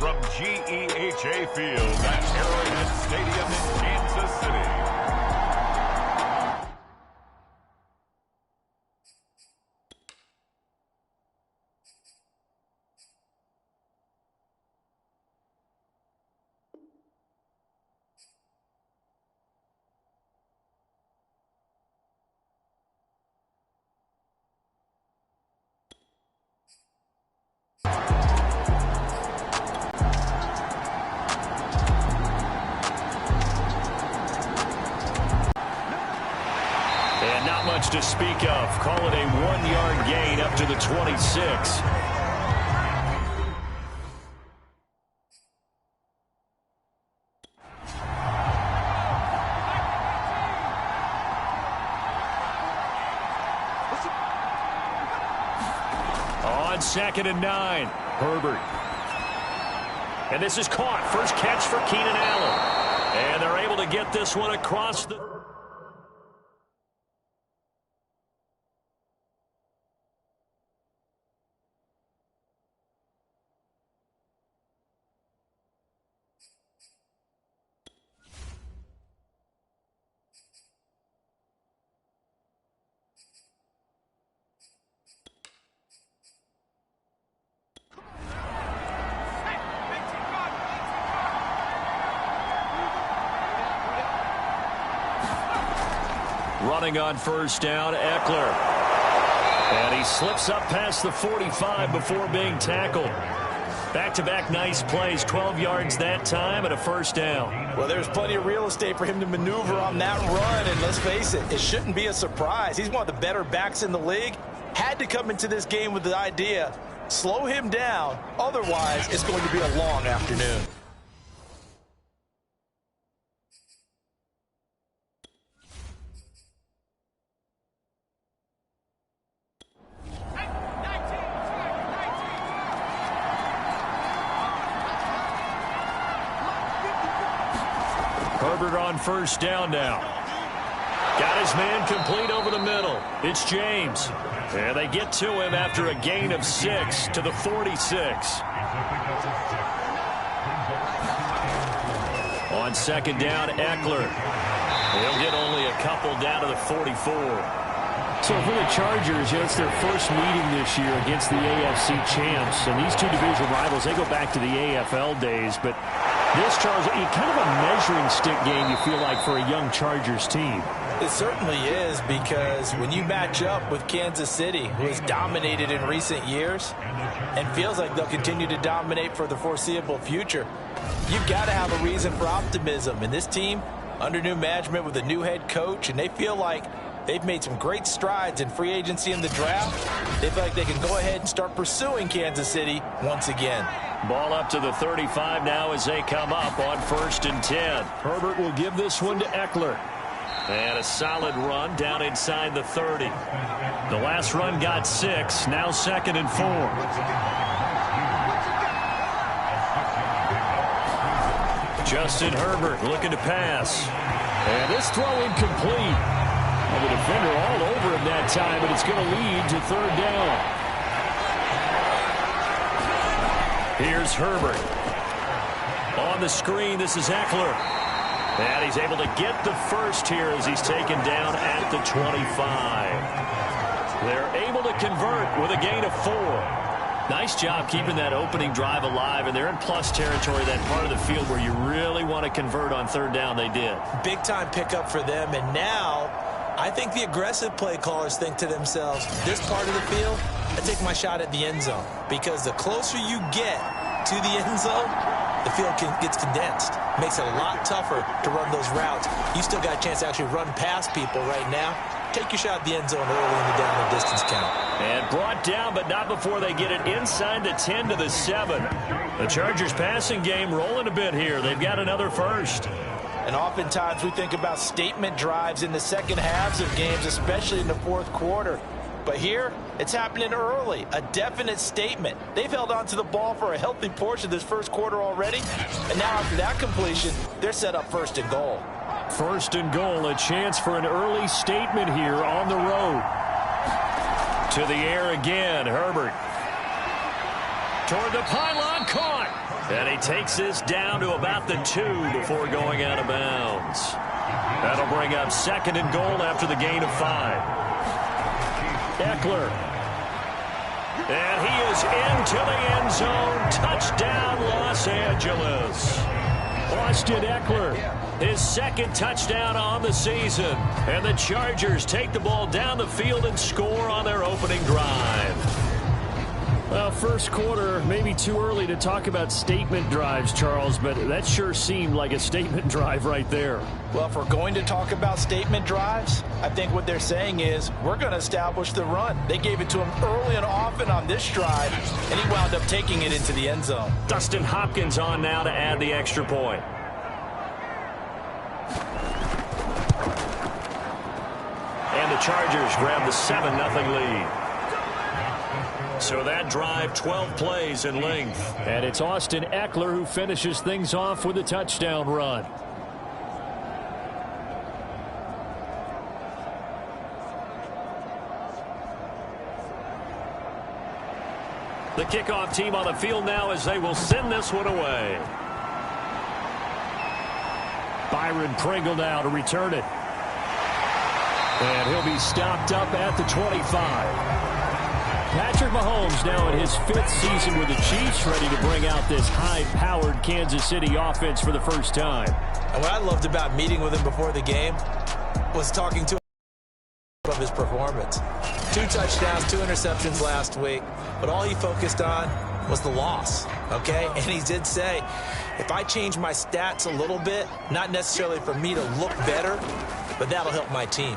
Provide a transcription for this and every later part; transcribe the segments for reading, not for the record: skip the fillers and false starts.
from GEHA Field at Arrowhead Stadium in Kansas City. And not much to speak of. Call it a 1-yard gain up to the 26. On 2nd and 9, Herbert. And this is caught. First catch for Keenan Allen. And they're able to get this one across the... Running on first down, Ekeler. And he slips up past the 45 before being tackled. Back-to-back nice plays, 12 yards that time and a first down. Well, there's plenty of real estate for him to maneuver on that run, and let's face it, it shouldn't be a surprise. He's one of the better backs in the league. Had to come into this game with the idea, slow him down, otherwise it's going to be a long afternoon. Herbert on first down now. Got his man complete over the middle. It's James. And they get to him after a gain of 6 to the 46. On 2nd down, Ekeler. He'll get only a couple down to the 44. So for the Chargers, it's their first meeting this year against the AFC champs. And these two division rivals, they go back to the AFL days. But this, Charles, kind of a measuring stick game, you feel like, for a young Chargers team. It certainly is, because when you match up with Kansas City, who has dominated in recent years and feels like they'll continue to dominate for the foreseeable future, you've got to have a reason for optimism. And this team, under new management with a new head coach, and they feel like they've made some great strides in free agency in the draft. They feel like they can go ahead and start pursuing Kansas City once again. Ball up to the 35 now as they come up on 1st and 10. Herbert will give this one to Ekeler. And a solid run down inside the 30. The last run got 6. Now 2nd and 4. Justin Herbert looking to pass. And this throw incomplete. And the defender all over him that time, but it's going to lead to 3rd down. Here's Herbert. On the screen, this is Ekeler. And he's able to get the first here as he's taken down at the 25. They're able to convert with a gain of 4. Nice job keeping that opening drive alive, and they're in plus territory, that part of the field where you really want to convert on 3rd down. They did. Big-time pickup for them, and now I think the aggressive play callers think to themselves, this part of the field, I take my shot at the end zone, because the closer you get to the end zone, the field gets condensed. Makes it a lot tougher to run those routes. You still got a chance to actually run past people right now. Take your shot at the end zone early in the down and distance count. And brought down, but not before they get it inside the 10 to the 7. The Chargers passing game rolling a bit here. They've got another first. And oftentimes we think about statement drives in the second halves of games, especially in the 4th quarter. But here, it's happening early. A definite statement. They've held on to the ball for a healthy portion of this 1st quarter already. And now after that completion, they're set up 1st and goal. 1st and goal, a chance for an early statement here on the road. To the air again, Herbert. Toward the pylon, caught. And he takes this down to about the 2 before going out of bounds. That'll bring up 2nd and goal after the gain of 5. Ekeler. And he is into the end zone. Touchdown, Los Angeles. Austin Ekeler, his 2nd touchdown on the season. And the Chargers take the ball down the field and score on their opening drive. Well, first quarter, maybe too early to talk about statement drives, Charles, but that sure seemed like a statement drive right there. Well, if we're going to talk about statement drives, I think what they're saying is we're going to establish the run. They gave it to him early and often on this drive, and he wound up taking it into the end zone. Dustin Hopkins on now to add the extra point. And the Chargers grab the 7-0 lead. So that drive, 12 plays in length. And it's Austin Ekeler who finishes things off with a touchdown run. The kickoff team on the field now as they will send this one away. Byron Pringle now to return it. And he'll be stopped up at the 25. Patrick Mahomes now in his 5th season with the Chiefs, ready to bring out this high-powered Kansas City offense for the first time. And what I loved about meeting with him before the game was talking to him of his performance. 2 touchdowns, 2 interceptions last week, but all he focused on was the loss, okay? And he did say, if I change my stats a little bit, not necessarily for me to look better, but that'll help my team.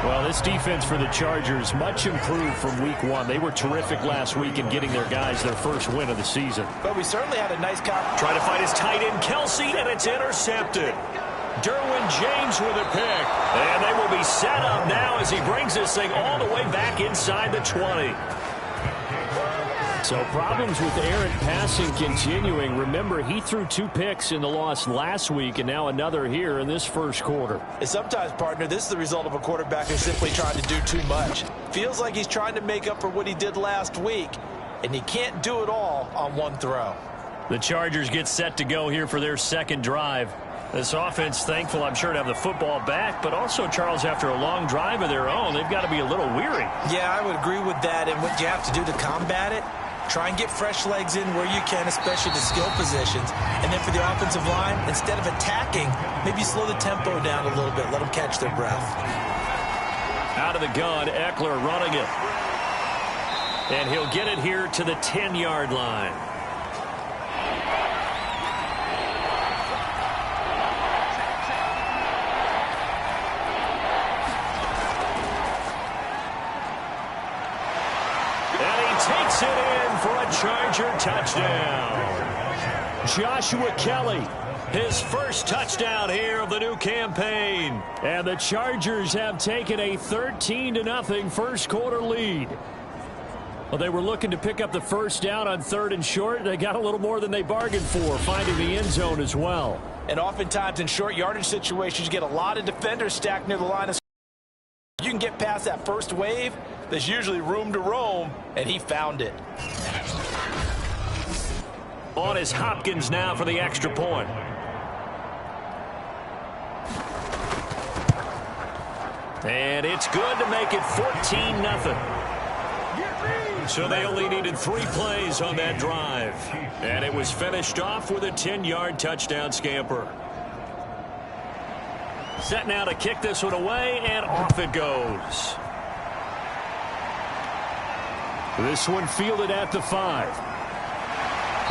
Well, this defense for the Chargers, much improved from week 1. They were terrific last week in getting their guys their first win of the season. But we certainly had a nice Trying to find his tight end, Kelsey, and it's intercepted. Derwin James with a pick. And they will be set up now as he brings this thing all the way back inside the 20. So problems with errant passing continuing. Remember, he threw 2 picks in the loss last week and now another here in this first quarter. And sometimes, partner, this is the result of a quarterback who's simply trying to do too much. Feels like he's trying to make up for what he did last week, and he can't do it all on one throw. The Chargers get set to go here for their 2nd drive. This offense, thankful, I'm sure, to have the football back, but also, Charles, after a long drive of their own, they've got to be a little weary. Yeah, I would agree with that, and what you have to do to combat it, try and get fresh legs in where you can, especially the skill positions. And then for the offensive line, instead of attacking, maybe slow the tempo down a little bit. Let them catch their breath. Out of the gun, Ekeler running it. And he'll get it here to the 10-yard line. Takes it in for a Charger touchdown. Joshua Kelly, his first touchdown here of the new campaign. And the Chargers have taken a 13-0 first quarter lead. Well, they were looking to pick up the first down on 3rd and short. They got a little more than they bargained for, finding the end zone as well. And oftentimes in short yardage situations, you get a lot of defenders stacked near the line of scrimmage. You can get past that first wave, there's usually room to roam, and he found it. On is Hopkins now for the extra point. And it's good to make it 14-0. So they only needed 3 plays on that drive. And it was finished off with a 10-yard touchdown scamper. Set now to kick this one away, and off it goes. This one fielded at the 5.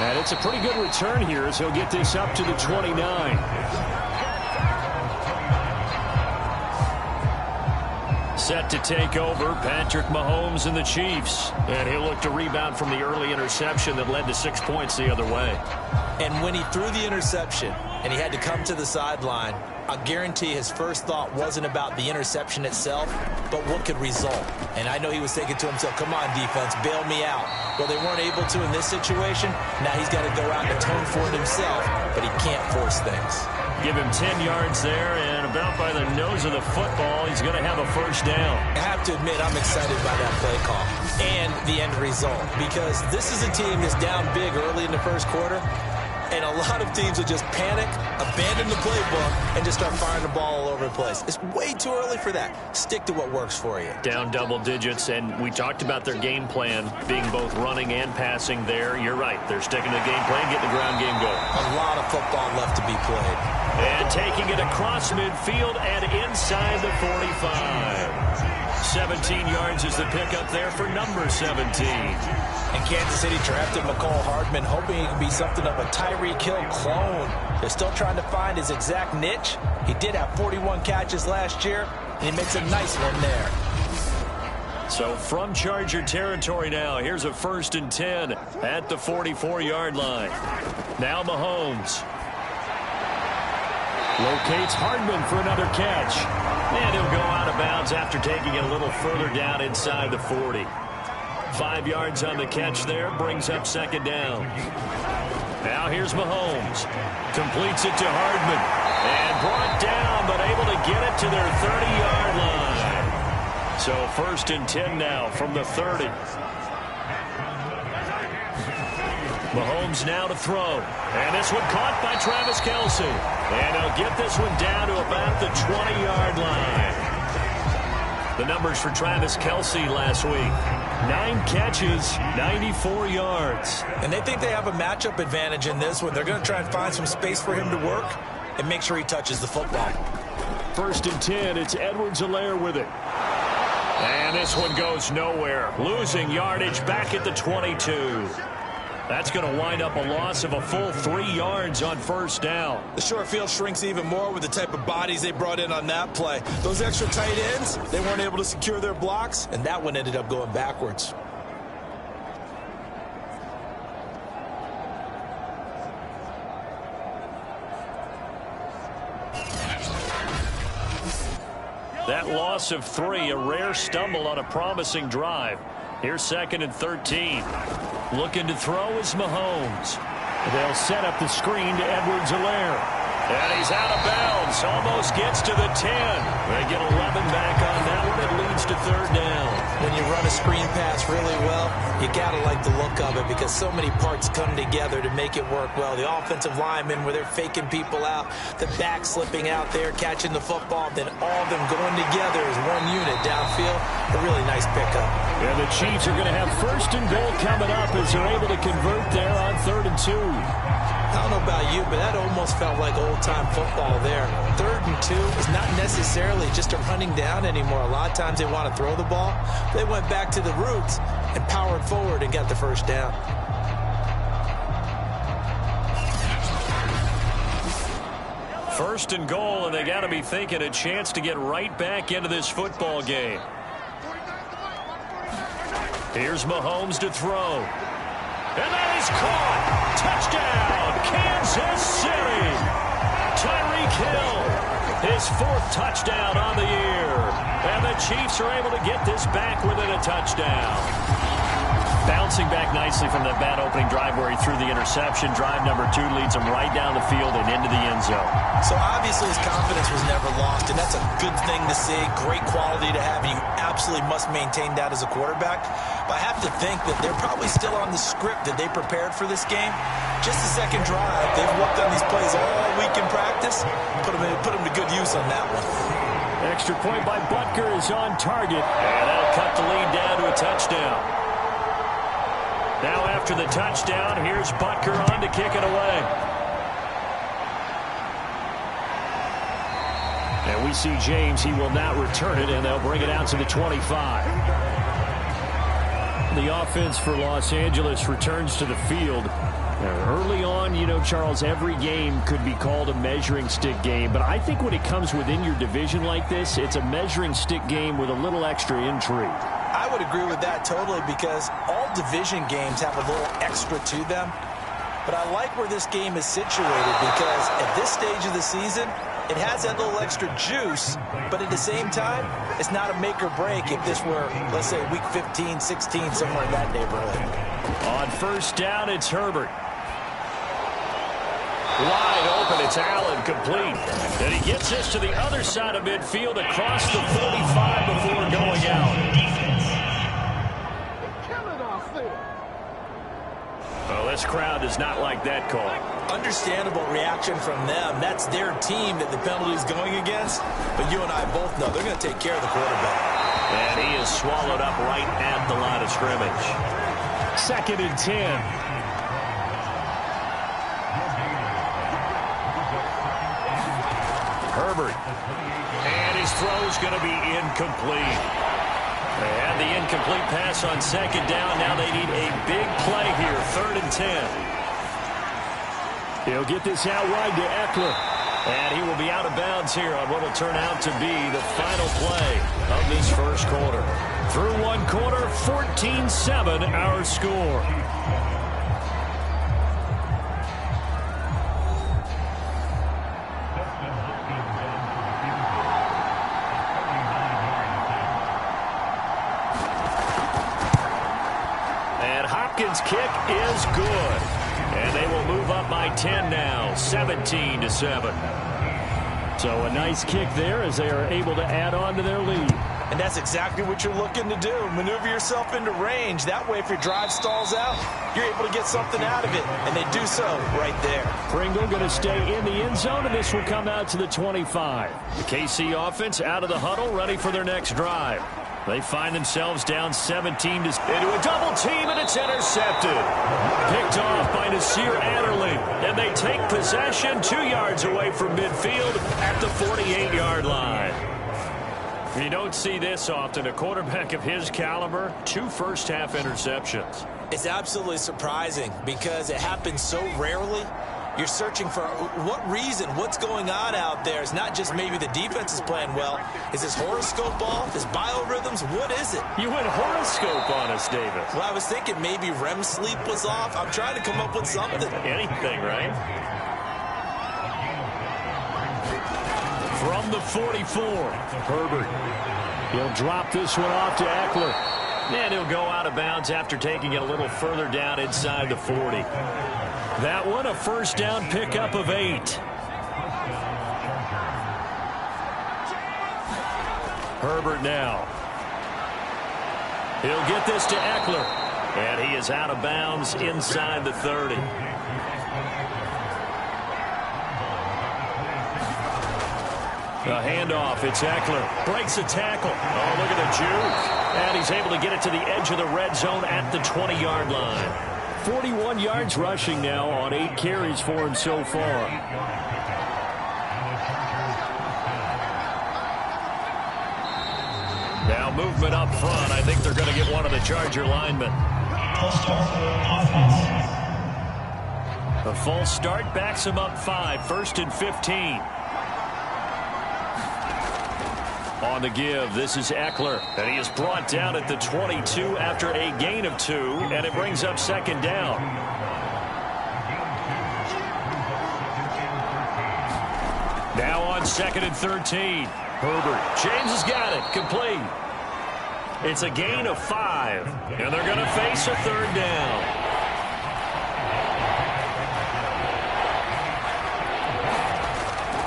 And it's a pretty good return here as he'll get this up to the 29. Set to take over, Patrick Mahomes and the Chiefs. And he'll look to rebound from the early interception that led to 6 points the other way. And when he threw the interception and he had to come to the sideline, I guarantee his first thought wasn't about the interception itself, but what could result. And I know he was thinking to himself, come on, defense, bail me out. Well, they weren't able to in this situation. Now he's got to go out and atone for it himself, but he can't force things. Give him 10 yards there, and about by the nose of the football, he's going to have a first down. I have to admit, I'm excited by that play call and the end result, because this is a team that's down big early in the first quarter, and a lot of teams will just panic, abandon the playbook, and just start firing the ball all over the place. It's way too early for that. Stick to what works for you. Down double digits, and we talked about their game plan being both running and passing there. You're right. They're sticking to the game plan, getting the ground game going. A lot of football left to be played. And taking it across midfield and inside the 45. 17 yards is the pickup there for number 17. And Kansas City drafted Mecole Hardman, hoping he can be something of a Tyreek Hill clone. They're still trying to find his exact niche. He did have 41 catches last year, and he makes a nice one there. So from Charger territory now, here's a 1st and 10 at the 44-yard line. Now Mahomes locates Hardman for another catch. And he'll go out of bounds after taking it a little further down inside the 40. 5 yards on the catch there, brings up 2nd down. Now here's Mahomes. Completes it to Hardman. And brought down, but able to get it to their 30-yard line. So 1st and 10 now from the 30. Mahomes now to throw. And this one caught by Travis Kelce. And he'll get this one down to about the 20-yard line. The numbers for Travis Kelce last week. 9 catches, 94 yards. And they think they have a matchup advantage in this one. They're going to try and find some space for him to work and make sure he touches the football. 1st and 10, it's Edwards-Helaire with it. And this one goes nowhere. Losing yardage back at the 22. That's going to wind up a loss of a full 3 yards on 1st down. The short field shrinks even more with the type of bodies they brought in on that play. Those extra tight ends, they weren't able to secure their blocks, and that one ended up going backwards. That loss of 3, a rare stumble on a promising drive. Here's 2nd and 13. Looking to throw is Mahomes. They'll set up the screen to Edwards-Helaire. And he's out of bounds. Almost gets to the 10. They get 11 back on that one. It leads to 3rd down. When you run a screen pass really well, you got to like the look of it because so many parts come together to make it work well. The offensive linemen where they're faking people out, the back slipping out there, catching the football, then all of them going together as one unit downfield. A really nice pickup. And the Chiefs are going to have 1st and goal coming up as they're able to convert there on 3rd and 2. I don't know about you, but that almost felt like old-time football there. 3rd and 2 is not necessarily just a running down anymore. A lot of times they want to throw the ball. They went back to the roots and powered forward and got the 1st down. First and goal, and they got to be thinking a chance to get right back into this football game. Here's Mahomes to throw. And that is caught. Touchdown, Kansas City. Tyreek Hill, his 4th touchdown on the year. And the Chiefs are able to get this back within a touchdown. Bouncing back nicely from that bad opening drive where he threw the interception. Drive number 2 leads him right down the field and into the end zone. So obviously his confidence was never lost, and that's a good thing to see. Great quality to have, and you absolutely must maintain that as a quarterback. But I have to think that they're probably still on the script that they prepared for this game. Just the 2nd drive. They've worked on these plays all week in practice. Put them to good use on that one. Extra point by Butker is on target. And that'll cut the lead down to a touchdown. Now after the touchdown, here's Butker on to kick it away. And we see James. He will not return it, and they'll bring it out to the 25. The offense for Los Angeles returns to the field. Early on, you know, Charles, every game could be called a measuring stick game. But I think when it comes within your division like this, it's a measuring stick game with a little extra intrigue. I would agree with that totally because all division games have a little extra to them. But I like where this game is situated because at this stage of the season, it has that little extra juice, but at the same time, it's not a make or break if this were, let's say, week 15, 16, somewhere in that neighborhood. On 1st down, it's Herbert. Wide open. It's It's Allen complete. And he gets this to the other side of midfield across the 45 before going out. Well, this crowd does not like that call. Understandable reaction from them. That's their team that the penalty is going against. But you and I both know they're going to take care of the quarterback. And he is swallowed up right at the line of scrimmage. 2nd and 10. Herbert. And his throw's going to be incomplete. They had the incomplete pass on 2nd down. Now they need a big play here. 3rd and 10. He'll get this out wide to Eckler. And he will be out of bounds here on what will turn out to be the final play of this first quarter. Through one quarter, 14-7 our score. And Hopkins' kick is good. And they will move up by 10 now, 17-7. So a nice kick there as they are able to add on to their lead. And that's exactly what you're looking to do. Maneuver yourself into range. That way, if your drive stalls out, you're able to get something out of it. And they do so right there. Pringle going to stay in the end zone, and this will come out to the 25. The KC offense out of the huddle, ready for their next drive. They find themselves down 17 into a double team, and it's intercepted. Picked off by Nasir Adderley, and they take possession 2 yards away from midfield at the 48-yard line. You don't see this often. A quarterback of his caliber, 2 first-half interceptions. It's absolutely surprising because it happens so rarely. You're searching for what reason, what's going on out there. It's not just maybe the defense is playing well. Is his horoscope off? His biorhythms? What is it? You went horoscope on us, Davis. Well, I was thinking maybe REM sleep was off. I'm trying to come up with something. Anything, right? From the 44, Herbert. He'll drop this one off to Eckler. And he'll go out of bounds after taking it a little further down inside the 40. That one, a first down pickup of 8. Herbert now. He'll get this to Eckler. And he is out of bounds inside the 30. The handoff, it's Eckler. Breaks a tackle. Oh, look at the juke. And he's able to get it to the edge of the red zone at the 20-yard line. 41 yards rushing now on 8 carries for him so far. Now movement up front. I think they're going to get one of the Charger linemen. A false start backs him up 5. 1st and 15. On the give, this is Eckler, and he is brought down at the 22 after a gain of 2, and it brings up 2nd down. Now on 2nd and 13, Herbert. James has got it, complete. It's a gain of 5, and they're going to face a 3rd down.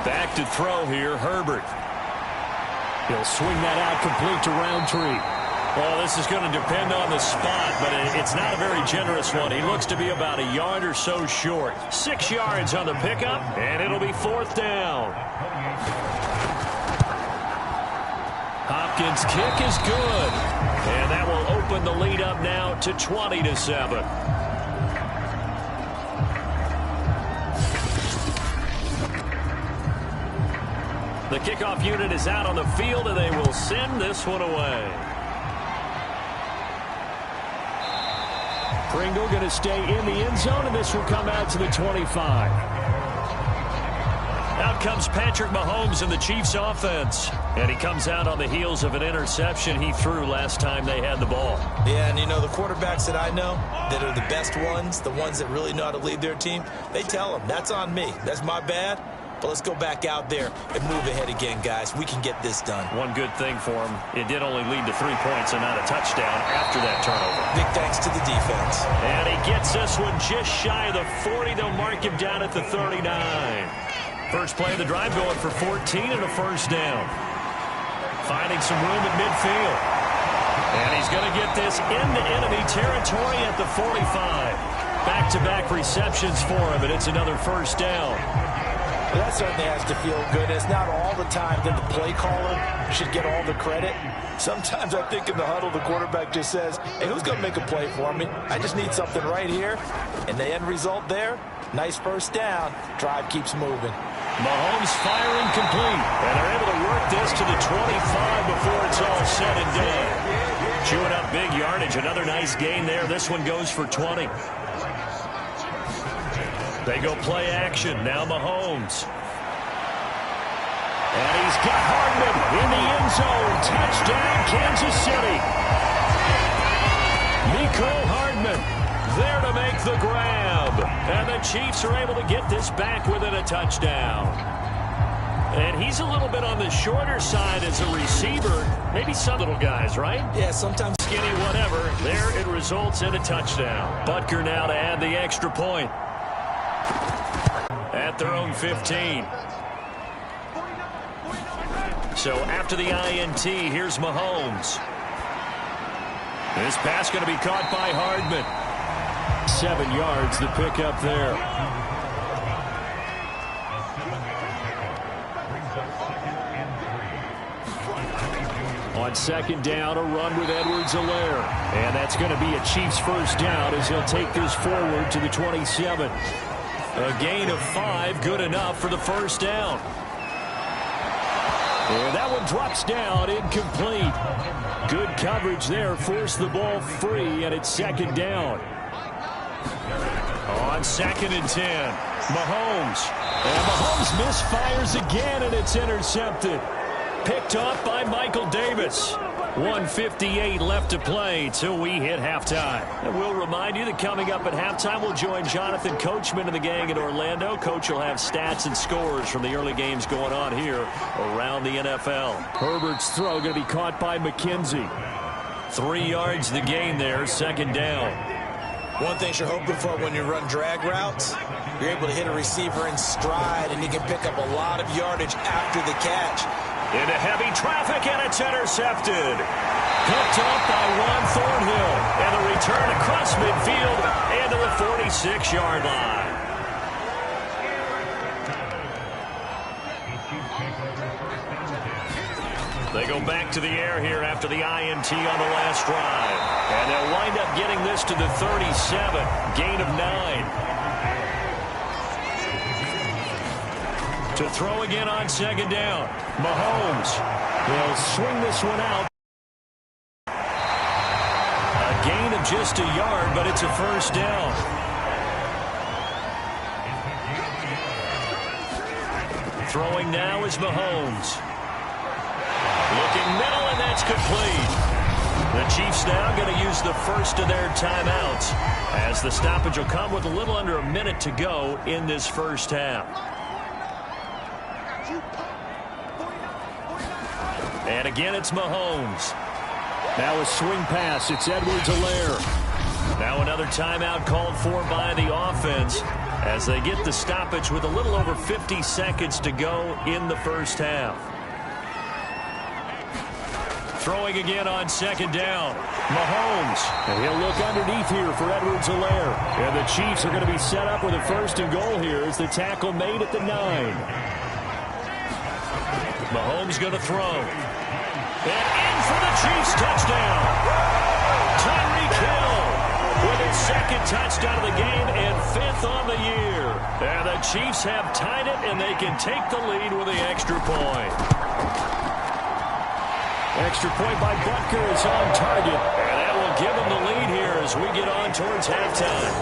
Back to throw here, Herbert. He'll swing that out complete to Roundtree. Well, this is going to depend on the spot, but it's not a very generous one. He looks to be about a yard or so short. 6 yards on the pickup, and it'll be 4th down. Hopkins' kick is good, and that will open the lead up now to 20-7. The kickoff unit is out on the field, and they will send this one away. Pringle going to stay in the end zone, and this will come out to the 25. Out comes Patrick Mahomes in the Chiefs offense. And he comes out on the heels of an interception he threw last time they had the ball. Yeah, and you know, the quarterbacks that I know that are the best ones, the ones that really know how to lead their team, they tell them, that's on me. That's my bad. But let's go back out there and move ahead again, guys. We can get this done. One good thing for him, it did only lead to 3 points and not a touchdown after that turnover. Big thanks to the defense. And he gets this one just shy of the 40. They'll mark him down at the 39. First play of the drive going for 14 and a first down. Finding some room at midfield. And he's going to get this into enemy territory at the 45. Back-to-back receptions for him, and it's another first down. Well, that certainly has to feel good. It's not all the time that the play caller should get all the credit. Sometimes I think in the huddle, the quarterback just says, hey, who's going to make a play for me? I just need something right here. And the end result there, nice first down. Drive keeps moving. Mahomes firing complete. And they're able to work this to the 25 before it's all said and done. Chewing up big yardage. Another nice gain there. This one goes for 20. They go play action. Now Mahomes. And he's got Hardman in the end zone. Touchdown, Kansas City. Mecole Hardman there to make the grab. And the Chiefs are able to get this back within a touchdown. And he's a little bit on the shorter side as a receiver. Maybe some little guys, right? Yeah, sometimes skinny, whatever. There it results in a touchdown. Butker now to add the extra point. At their own 15. So after the INT, here's Mahomes. This pass going to be caught by Hardman. 7 yards, the pickup there. On second down, a run with Edwards-Helaire. And that's going to be a Chiefs first down as he'll take this forward to the 27. A gain of 5, good enough for the first down. And that one drops down, incomplete. Good coverage there, forced the ball free, and it's second down. On 2nd and 10, Mahomes. And Mahomes misfires again, and it's intercepted. Picked off by Michael Davis. 1:58 left to play till we hit halftime. And we'll remind you that coming up at halftime, we'll join Jonathan Coachman and the gang in Orlando. Coach will have stats and scores from the early games going on here around the NFL. Herbert's throw going to be caught by McKenzie. 3 yards the gain there, second down. one thing you're hoping for when you run drag routes, you're able to hit a receiver in stride, and he can pick up a lot of yardage after the catch. Into heavy traffic, and it's intercepted. Picked up by Juan Thornhill. And the return across midfield and to the 46-yard line. They go back to the air here after the INT on the last drive. And they'll wind up getting this to the 37. Gain of 9. To throw again on second down. Mahomes. They'll swing this one out. A gain of just a yard, but it's a first down. Throwing now is Mahomes. Looking middle, and that's complete. The Chiefs now going to use the first of their timeouts as the stoppage will come with a little under a minute to go in this first half. And again, it's Mahomes. Now a swing pass. It's Edwards-Helaire. Now another timeout called for by the offense as they get the stoppage with a little over 50 seconds to go in the first half. Throwing again on second down. Mahomes. And he'll look underneath here for Edwards-Helaire. And the Chiefs are going to be set up with a first and goal here as the tackle made at the 9. Mahomes going to throw. And in for the Chiefs touchdown. Tyreek Hill with his second touchdown of the game and 5th on the year. And the Chiefs have tied it, and they can take the lead with the extra point. Extra point by Butker is on target. And that will give them the lead here as we get on towards halftime.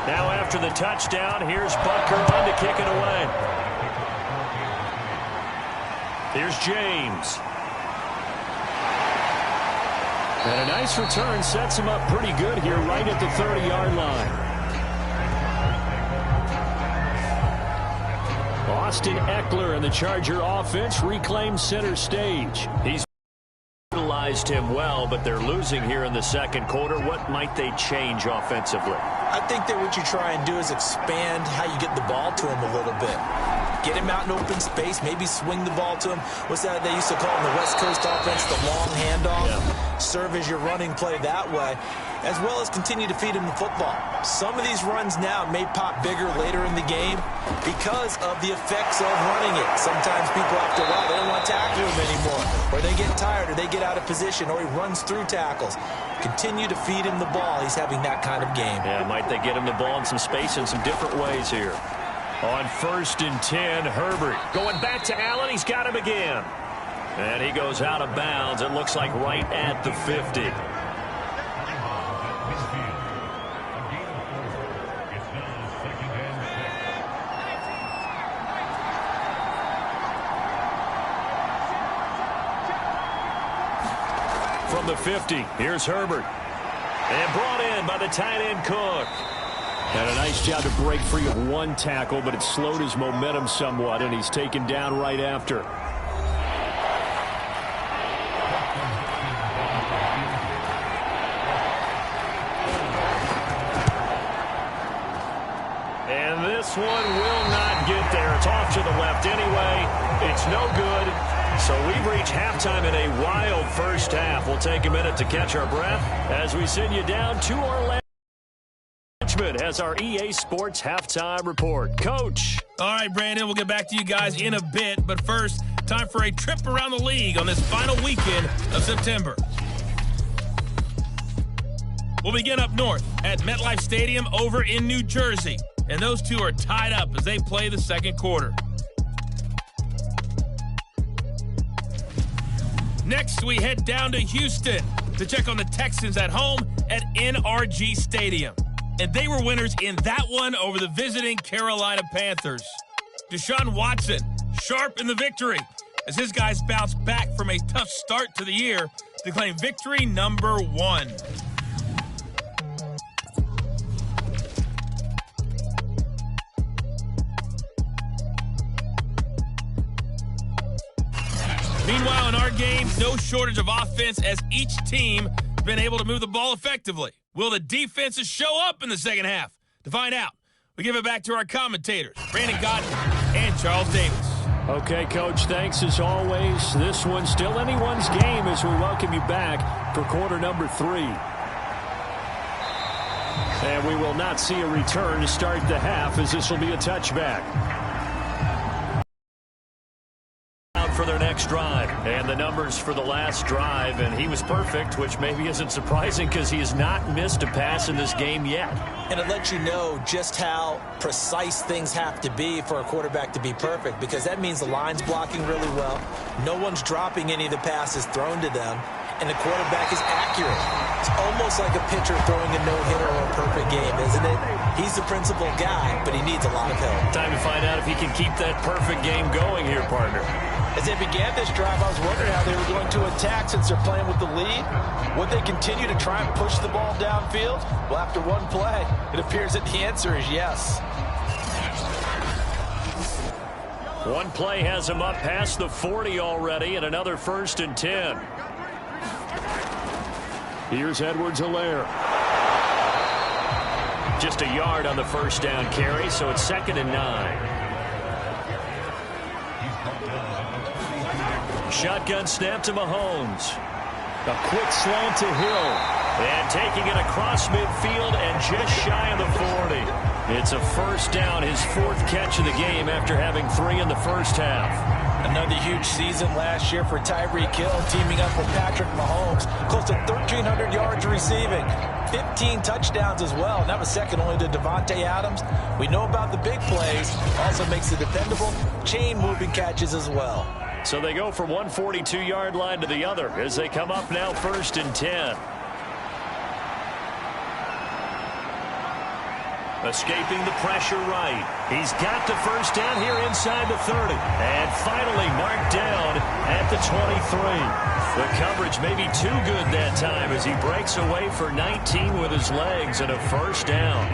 Now after the touchdown, here's Butker on to kick it away. Here's James. And a nice return sets him up pretty good here right at the 30-yard line. Austin Eckler and the Charger offense reclaim center stage. He's utilized him well, but they're losing here in the second quarter. What might they change offensively? I think that what you try and do is expand how you get the ball to him a little bit. Get him out in open space, maybe swing the ball to him. What's that they used to call in the West Coast offense, the long handoff? Yeah. Serve as your running play that way, as well as continue to feed him the football. Some of these runs now may pop bigger later in the game because of the effects of running it. Sometimes people after a while, they don't want to tackle him anymore, or they get tired, or they get out of position, or he runs through tackles. Continue to feed him the ball. He's having that kind of game. Yeah, might they get him the ball in some space in some different ways here. On 1st and 10, Herbert going back to Allen. He's got him again. And he goes out of bounds. It looks like right at the 50. From the 50, here's Herbert. And brought in by the tight end Cook. Had a nice job to break free of one tackle, but it slowed his momentum somewhat, and he's taken down right after. And this one will not get there. It's off to the left anyway. It's no good. So we've reached halftime in a wild first half. We'll take a minute to catch our breath as we send you down to Orlando. Has our EA Sports halftime report. Coach. All right, Brandon, we'll get back to you guys in a bit. But first, time for a trip around the league on this final weekend of September. We'll begin up north at MetLife Stadium over in New Jersey. And those two are tied up as they play the second quarter. Next, we head down to Houston to check on the Texans at home at NRG Stadium. And they were winners in that one over the visiting Carolina Panthers. Deshaun Watson, sharp in the victory, as his guys bounce back from a tough start to the year to claim victory number 1. Meanwhile, in our game, no shortage of offense as each team has been able to move the ball effectively. Will the defenses show up in the second half? To find out, we give it back to our commentators, Brandon Gaudin and Charles Davis. Okay, Coach, thanks as always. This one's still anyone's game as we welcome you back for quarter number 3. And we will not see a return to start the half as this will be a touchback. For their next drive, and the numbers for the last drive, and he was perfect, which maybe isn't surprising because he has not missed a pass in this game yet. And it lets you know just how precise things have to be for a quarterback to be perfect, because that means the line's blocking really well, no one's dropping any of the passes thrown to them, and the quarterback is accurate. It's almost like a pitcher throwing a no-hitter or a perfect game, isn't it? He's the principal guy, but he needs a lot of help. Time to find out if he can keep that perfect game going here, partner. As they began this drive, I was wondering how they were going to attack since they're playing with the lead. Would they continue to try and push the ball downfield? Well, after one play, it appears that the answer is yes. One play has him up past the 40 already, and another 1st and 10. Here's Edwards-Helaire. Just a yard on the first down carry, so it's 2nd and 9. Shotgun snap to Mahomes. A quick slant to Hill. And taking it across midfield and just shy of the 40. It's a first down, his 4th catch of the game after having 3 in the first half. Another huge season last year for Tyreek Hill, teaming up with Patrick Mahomes. Close to 1,300 yards receiving. 15 touchdowns as well, and that was second only to Devontae Adams. We know about the big plays. Also makes the dependable chain-moving catches as well. So they go from 142-yard line to the other as they come up now 1st and 10. Escaping the pressure right. He's got the first down here inside the 30. And finally marked down at the 23. The coverage may be too good that time as he breaks away for 19 with his legs and a first down.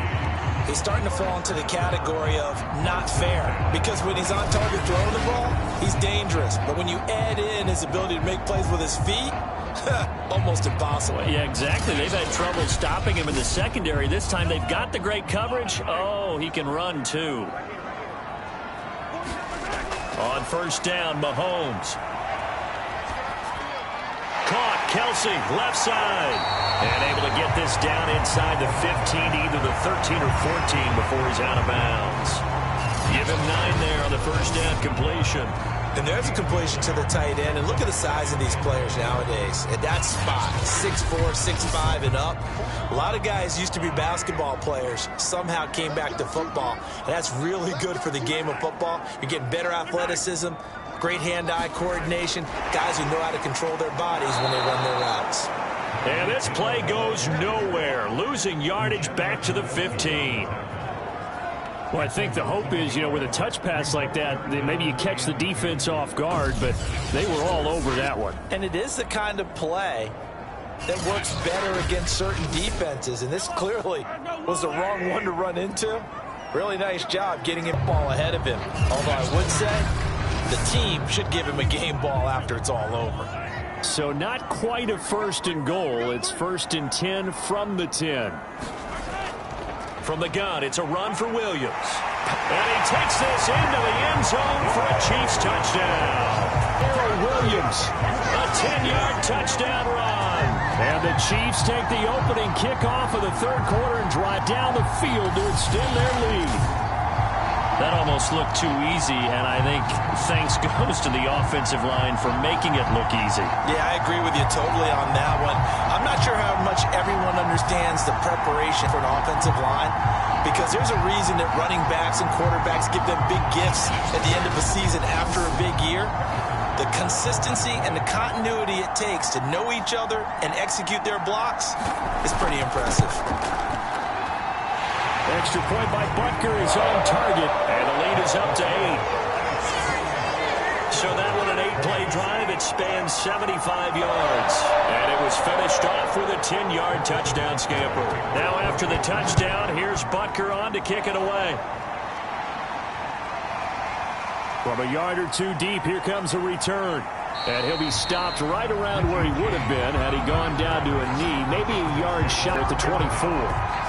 he's starting to fall into the category of not fair. Because when he's on target throwing the ball, he's dangerous. But when you add in his ability to make plays with his feet, almost impossible. Yeah, exactly. They've had trouble stopping him in the secondary. This time they've got the great coverage. Oh, he can run too. On first down, Mahomes. Caught, Kelsey, left side. And able to get this down inside the 15, either the 13 or 14 before he's out of bounds. Give him 9 there on the first down completion. And there's a completion to the tight end. And look at the size of these players nowadays. At that spot, 6'4", 6'5", and up. A lot of guys used to be basketball players, somehow came back to football. And that's really good for the game of football. You're getting better athleticism, great hand-eye coordination, guys who know how to control their bodies when they run their routes. And this play goes nowhere, losing yardage back to the 15. Well, I think the hope is, with a touch pass like that, maybe you catch the defense off guard, but they were all over that one. And it is the kind of play that works better against certain defenses, and this clearly was the wrong one to run into. Really nice job getting him ball ahead of him. Although I would say the team should give him a game ball after it's all over. So not quite a 1st and goal. It's 1st and 10 from the 10. From the gun, it's a run for Williams. And he takes this into the end zone for a Chiefs touchdown. Darrell Williams. A 10-yard touchdown run. And the Chiefs take the opening kickoff of the 3rd quarter and drive down the field to extend their lead. That almost looked too easy, and I think thanks goes to the offensive line for making it look easy. Yeah, I agree with you totally on that one. I'm not sure how much everyone understands the preparation for an offensive line, because there's a reason that running backs and quarterbacks give them big gifts at the end of a season after a big year. The consistency and the continuity it takes to know each other and execute their blocks is pretty impressive. Extra point by Butker is on target. And the lead is up to 8. So that one, an 8-play drive. It spans 75 yards. And it was finished off with a 10-yard touchdown scamper. Now after the touchdown, here's Butker on to kick it away. From a yard or two deep, here comes a return. And he'll be stopped right around where he would have been had he gone down to a knee. Maybe a yard shot at the 24.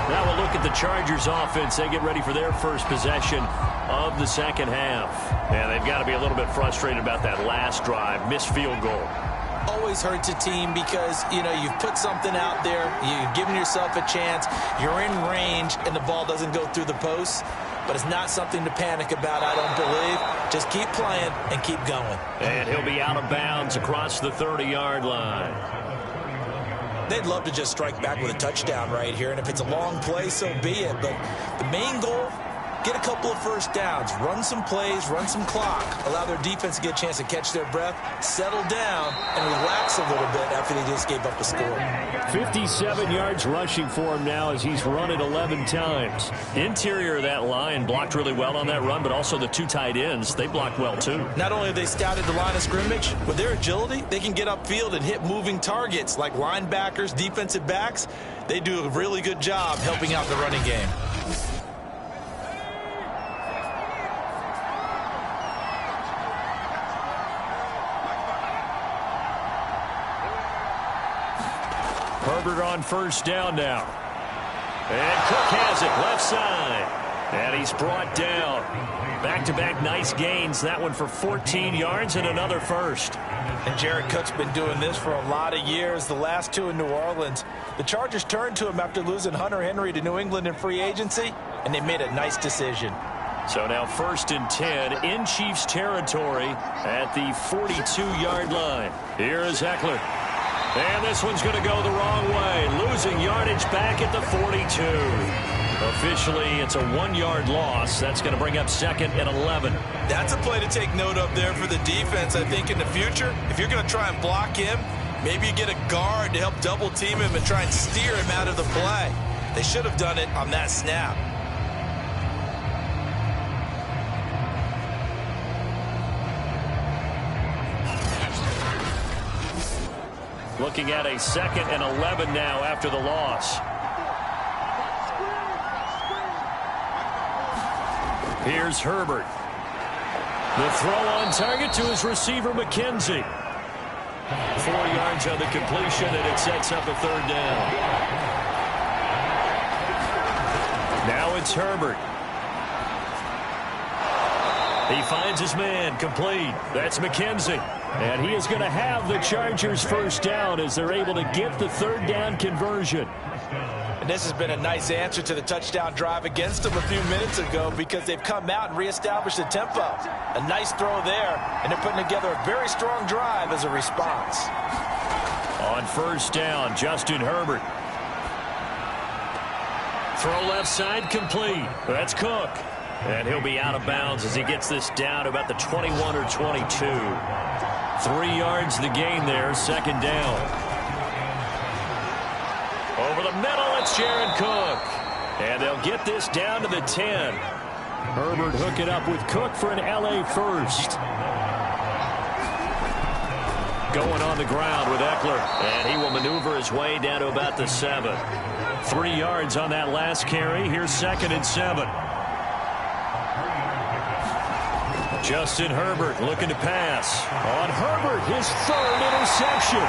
Now we'll look at the Chargers offense. They get ready for their first possession of the second half. And they've got to be a little bit frustrated about that last drive. Missed field goal. Always hurts a team because, you've put something out there. You've given yourself a chance. You're in range, and the ball doesn't go through the posts. But it's not something to panic about, I don't believe. Just keep playing and keep going. And he'll be out of bounds across the 30-yard line. They'd love to just strike back with a touchdown right here, and if it's a long play, so be it. But the main goal, get a couple of first downs, run some plays, run some clock, allow their defense to get a chance to catch their breath, settle down, and relax a little bit after they just gave up a score. 57 yards rushing for him now as he's run it 11 times. Interior of that line blocked really well on that run, but also the 2 tight ends, they blocked well too. Not only have they scouted the line of scrimmage, with their agility, they can get upfield and hit moving targets like linebackers, defensive backs. They do a really good job helping out the running game. Herbert on first down now. And Cook has it left side. And he's brought down. Back-to-back nice gains. That one for 14 yards and another first. And Jared Cook's been doing this for a lot of years. The last 2 in New Orleans. The Chargers turned to him after losing Hunter Henry to New England in free agency, and they made a nice decision. So now 1st and 10 in Chiefs territory at the 42-yard line. Here is Eckler. And this one's going to go the wrong way. Losing yardage back at the 42. Officially, it's a 1-yard loss. That's going to bring up 2nd and 11. That's a play to take note of there for the defense. I think in the future, if you're going to try and block him, maybe you get a guard to help double team him and try and steer him out of the play. They should have done it on that snap. Looking at a 2nd and 11 now after the loss. Here's Herbert. The throw on target to his receiver, McKenzie. 4 yards on the completion, and it sets up a third down. Now it's Herbert. He finds his man, complete. That's McKenzie. And he is going to have the Chargers first down as they're able to get the third down conversion. And this has been a nice answer to the touchdown drive against them a few minutes ago because they've come out and reestablished the tempo. A nice throw there, and they're putting together a very strong drive as a response. On first down, Justin Herbert. Throw left side, complete. That's Cook. And he'll be out of bounds as he gets this down to about the 21 or 22. 3 yards the gain there, second down. Over the middle, it's Jared Cook. And they'll get this down to the 10. Herbert hooking up with Cook for an LA first. Going on the ground with Eckler. And he will maneuver his way down to about the 7. 3 yards on that last carry. Here's 2nd and 7. Justin Herbert looking to pass. On Herbert, his 3rd interception.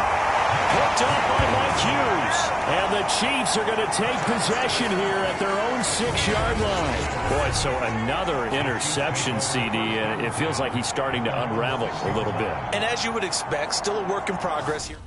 Picked up by Mike Hughes. And the Chiefs are going to take possession here at their own 6-yard line. Boy, so another interception, CD. And it feels like he's starting to unravel a little bit. And as you would expect, still a work in progress here.